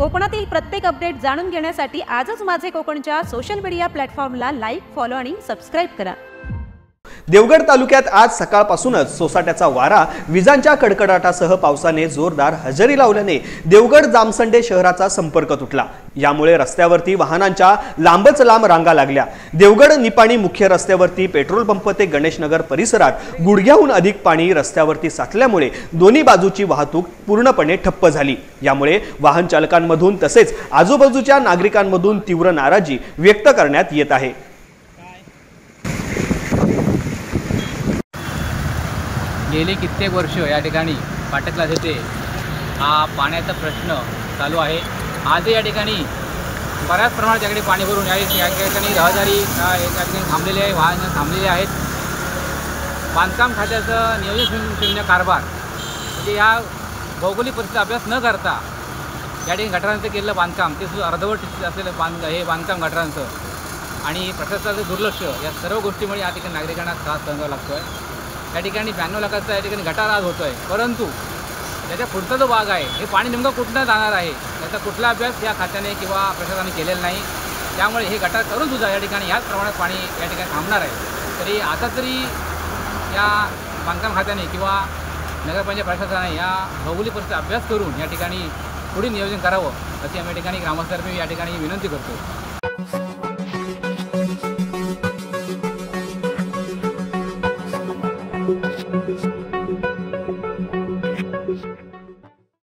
कोकणातील प्रत्येक अपडेट जाणून घेण्यासाठी आजच माझे कोकणच्या सोशल मीडिया प्लॅटफॉर्मला लाईक, फॉलो आणि सबस्क्राइब करा। देवगड तालुक्यात आज सकाळपासूनच सोसाट्याचा वारा, विजांच्या कडकडाटासह पावसाने जोरदार हजेरी लावल्याने देवगड जामसंडे शहराचा संपर्क तुटला। यामुळे रस्त्यावरती वाहनांच्या लांबच लांब रांगा लागल्या। देवगड निपाणी मुख्य रस्त्यावरती पेट्रोल पंप ते गणेशनगर परिसरात गुडघ्याहून अधिक पाणी रस्त्यावरती साचल्यामुळे दोन्ही बाजूची वाहतूक पूर्णपणे ठप्प झाली। यामुळे वाहन चालकांमधून तसेच आजूबाजूच्या नागरिकांमधून तीव्र नाराजी व्यक्त करण्यात येत आहे। गेली कित्येक वर्ष या ठिकाणी पाटकला येथे हा पाण्याचा प्रश्न चालू आहे। आजही या ठिकाणी बऱ्याच प्रमाणात याकडे पाणी भरून या ठिकाणी रहदारी या ठिकाणी थांबलेले आहे, वाहन थांबलेले आहेत। बांधकाम खात्याचं नियोजन शून्य कारभार म्हणजे या भौगोलिक परिस्थितीचा अभ्यास न करता या ठिकाणी गटारांचं केलेलं बांधकाम ते सुद्धा अर्धवट असलेलं हे बांधकाम गटारांचं आणि प्रशासनाचं दुर्लक्ष या सर्व गोष्टीमुळे या ठिकाणी नागरिकांना त्रास सहन करावा लागतो आहे। या ठिकाणी 92 लाखाचा या ठिकाणी गटार आज होतो आहे, परंतु त्याच्या पुढचा जो भाग आहे हे पाणी नेमकं कुठनं जाणार आहे याचा कुठला अभ्यास या खात्याने किंवा प्रशासनाने केलेला नाही। त्यामुळे हे गटार करून सुद्धा या ठिकाणी याच प्रमाणात पाणी या ठिकाणी थांबणार आहे। तरी आता तरी या बांधकाम खात्याने किंवा नगरपंचायत प्रशासनाने या भौगोलिक परिस्थितीचा अभ्यास करून या ठिकाणी पुढे नियोजन करावं अशी आम्ही या ठिकाणी ग्रामस्थांनी या ठिकाणी विनंती करतो।